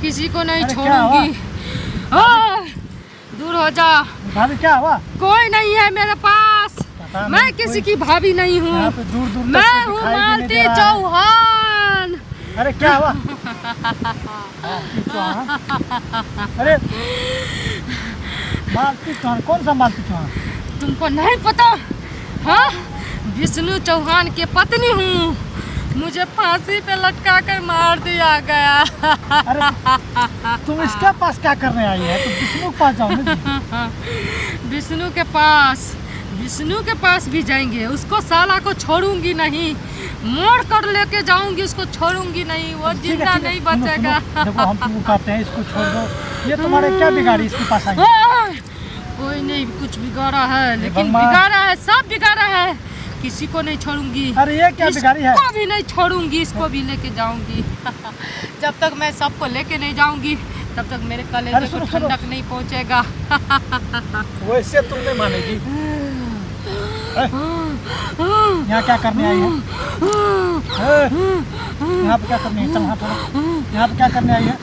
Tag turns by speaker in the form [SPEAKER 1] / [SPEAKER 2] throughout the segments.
[SPEAKER 1] किसी को नहीं छोड़ूंगी। दूर हो जा।
[SPEAKER 2] भाभी क्या हुआ?
[SPEAKER 1] कोई नहीं है मेरे पास। मैं किसी की भाभी नहीं हूँ। मैं हूँ मालती चौहान।
[SPEAKER 2] अरे क्या हुआ? अरे मालती चौहान? कौन सा मालती चौहान?
[SPEAKER 1] तुमको नहीं पता? हाँ, विष्णु चौहान की पत्नी हूँ। मुझे फांसी पे लटका कर मार दिया गया।
[SPEAKER 2] अरे तुम इसके पास क्या करने आई है? तुम विष्णु के पास जाओ ना।
[SPEAKER 1] विष्णु के पास भी जाएंगे। उसको साला को छोड़ूंगी नहीं, मोड़ कर लेके जाऊंगी। उसको छोड़ूंगी नहीं, वो जिंदा नहीं बचेगा।
[SPEAKER 2] देखो हम तुमको कहते हैं इसको छोड़ दो। ये तुम्हारे क्या बिगाड़ी इसके पास आई?
[SPEAKER 1] कोई नहीं कुछ बिगाड़ा है, लेकिन बिगाड़ा है, सब बिगाड़ा है। किसी को नहीं छोड़ूंगी।
[SPEAKER 2] अरे ये क्या बिगाड़ी है?
[SPEAKER 1] इसको भी नहीं छोड़ूंगी, इसको भी लेके जाऊंगी। जब तक मैं सबको लेके नहीं जाऊंगी तब तक मेरे कलेजे को ठंडक नहीं पहुंचेगा।
[SPEAKER 2] वैसे तुम नहीं मानेगी। यहाँ क्या करने आई है? यहाँ पे क्या करने आई? चल यहाँ पर। यहाँ पे क्या करने आई है?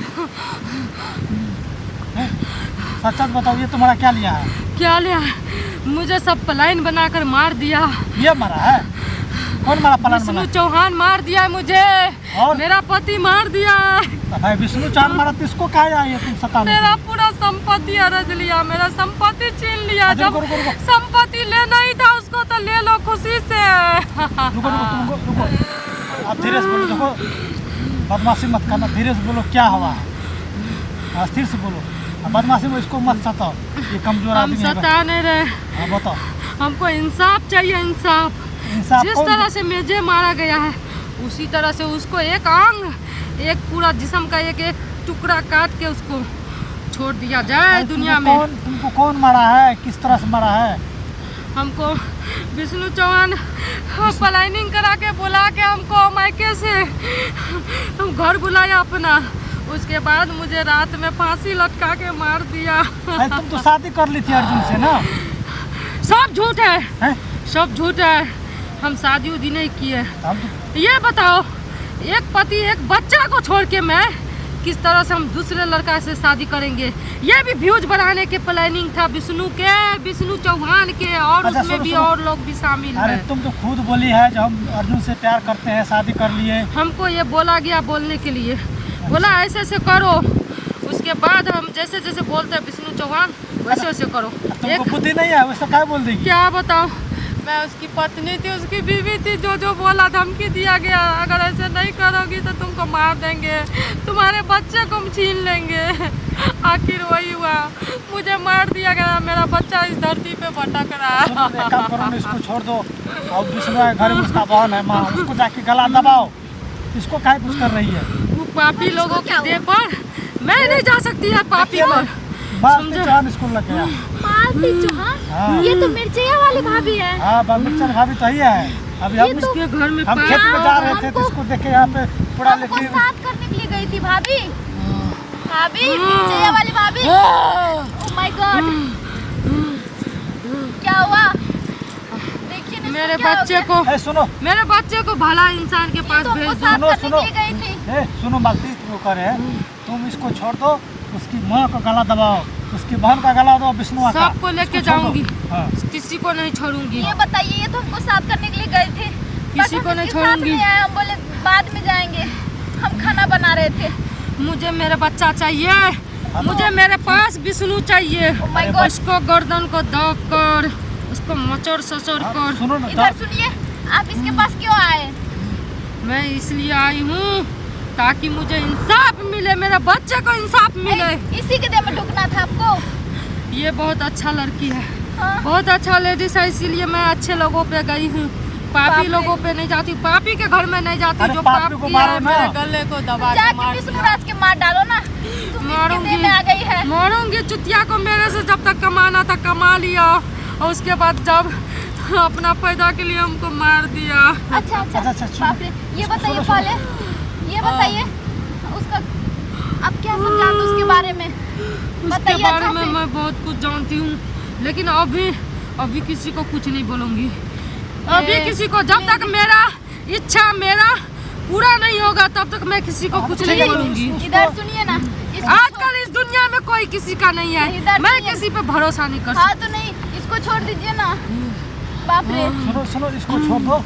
[SPEAKER 2] सच सच बताओ, ये तुम्हारा क्या लिया है?
[SPEAKER 1] क्या लिया? मुझे सब प्लान बनाकर मार दिया।
[SPEAKER 2] ये मारा है? कौन मारा प्लान बना?
[SPEAKER 1] विष्णु चौहान मार दिया मुझे। और मेरा पति मार दिया।
[SPEAKER 2] भाई विष्णु चौहान मारा तो इसको क्या आई है तुम सताने?
[SPEAKER 1] मेरा पूरा संपत्ति हड़प लिया, मेरा संपत्ति छीन लिया। जब संपत्ति लेना ही था उसको तो ले लो खुशी से।
[SPEAKER 2] रुको आप धीरे से बोलो। देखो बदमाशी मत करना, धीरे से बोलो। क्या हुआ है? स्थिर से बोलो। बदमाशी में इसको मत सताओ, ये कमजोर आदमी है।
[SPEAKER 1] हम सता नहीं रहे।
[SPEAKER 2] हाँ बताओ।
[SPEAKER 1] हमको इंसाफ चाहिए, इंसाफ। जिस तरह से मुझे मारा गया है उसी तरह से उसको एक अंग, एक पूरा जिस्म का एक एक टुकड़ा काट के उसको छोड़ दिया जाए दुनिया में।
[SPEAKER 2] तुमको कौन मारा है? किस तरह से मारा है?
[SPEAKER 1] हमको विष्णु चौहान प्लानिंग करा के बुला के हमको मायके से हम घर बुलाया अपना। उसके बाद मुझे रात में फांसी लटका के मार दिया।
[SPEAKER 2] तुम तो शादी कर ली थी अर्जुन से ना?
[SPEAKER 1] सब झूठ है, सब झूठ है। हम शादी उदी नहीं किए। ये बताओ, एक पति एक बच्चा को छोड़ के मैं किस तरह से हम दूसरे लड़का से शादी करेंगे? ये भी व्यूज बढ़ाने के प्लानिंग था विष्णु चौहान के, और उसमें भी और लोग भी शामिल हैं।
[SPEAKER 2] अरे तुम तो खुद बोली है जब हम अर्जुन से प्यार करते हैं शादी कर लिए।
[SPEAKER 1] हमको ये बोला गया बोलने के लिए, बोला ऐसे ऐसे करो। उसके बाद हम जैसे जैसे बोलते हैं विष्णु चौहान वैसे वैसे करो।
[SPEAKER 2] तुमको बुद्धि नहीं है वैसा क्या बोल देगी?
[SPEAKER 1] क्या बताओ, मैं उसकी पत्नी थी, उसकी बीवी थी। जो बोला धमकी दिया गया, अगर ऐसे नहीं करोगी तो तुमको मार देंगे, तुम्हारे बच्चे को हम छीन लेंगे। आखिर वही हुआ, मुझे मार दिया गया। मेरा बच्चा इस धरती पे भटक रहा है।
[SPEAKER 2] इसको छोड़ दो। और विष्णु घर में उसका बहन है माँ, उसको जाके गला दबाओ। इसको क्या कुछ कर रही है?
[SPEAKER 1] वो पापी लोगों के देह पर मैं नहीं जा सकती है, पापी पर।
[SPEAKER 2] मालती चौहान इसको लग गया।
[SPEAKER 3] मालती चौहान? ये तो मिर्चैया वाली भाभी है।
[SPEAKER 2] हाँ मिर्चैया भाभी तो ही है। अभी हम
[SPEAKER 1] इसके घर में
[SPEAKER 2] हम खेत में जा रहे थे तो इसको देखे यहाँ पे पूरा लेके
[SPEAKER 3] साथ करने के लिए गई थी भाभी। मिर्चैया वाली भाभी। ओह माय गॉड, क्या हुआ? देखिए
[SPEAKER 1] मेरे बच्चे को,
[SPEAKER 2] सुनो,
[SPEAKER 1] मेरे बच्चे को भला इंसान के पास भेज दो।
[SPEAKER 2] सुनो मालती, तुम करे तुम इसको छोड़ दो, उसकी माँ का गला दबाओ, उसकी बहन का गला दो। विष्णु
[SPEAKER 1] सबको लेके जाऊंगी। किसी को नहीं छोड़ूंगी।
[SPEAKER 3] ये बताइए, ये तो हमको साथ करने के लिए गए थे,
[SPEAKER 1] किसी को नहीं छोड़ूंगी।
[SPEAKER 3] हम बोले बाद में जाएंगे, हम खाना बना रहे थे।
[SPEAKER 1] मुझे मेरा बच्चा चाहिए, मुझे मेरे पास विष्णु चाहिए। उसको गर्दन को दब कर, उसको मचोड़ सचोड़ कर।
[SPEAKER 3] इधर सुनिए, आप इसके पास क्यों आए?
[SPEAKER 1] मैं इसलिए आई हूँ ताकि मुझे इंसाफ मिले, मेरे बच्चे को इंसाफ मिले।
[SPEAKER 3] इसी के देह में ढुकना था आपको।
[SPEAKER 1] ये बहुत अच्छा लड़की है, बहुत अच्छा लेडीज है, इसीलिए मैं अच्छे लोगों पे गई हूँ। पापी लोगों पे नहीं जाती, पापी के घर में नहीं जाती। जो पापी है मेरे गले को दबा के
[SPEAKER 3] विष्णुराज के मार डालो ना।
[SPEAKER 1] मारूंगी,
[SPEAKER 3] आ गई है।
[SPEAKER 1] मारूंगी चुतिया को। मेरे से जब तक कमाना था कमा लिया, और उसके बाद जब अपना पैदा के लिए हमको मार दिया।
[SPEAKER 3] अच्छा बाप रे। ये बताइए पहले, ये बताइए उसका आप क्या समझाते हो उसके बारे में?
[SPEAKER 1] उसके बारे में मैं बहुत कुछ जानती हूँ, लेकिन अभी किसी को कुछ नहीं बोलूँगी। अभी किसी को, जब तक मेरा इच्छा, मेरा पूरा नहीं होगा तब तक मैं किसी को कुछ नहीं बोलूंगी।
[SPEAKER 3] इधर सुनिए ना, इसको
[SPEAKER 1] आजकल इस दुनिया में कोई किसी का नहीं है,
[SPEAKER 3] इधर
[SPEAKER 1] मैं
[SPEAKER 3] सुनिए।
[SPEAKER 1] किसी पे भरोसा नहीं कर
[SPEAKER 3] हाँ तो नहीं, इसको छोड़ दीजिए ना। बाप रे।
[SPEAKER 2] सुनो सुनो, इसको छोड़ दो,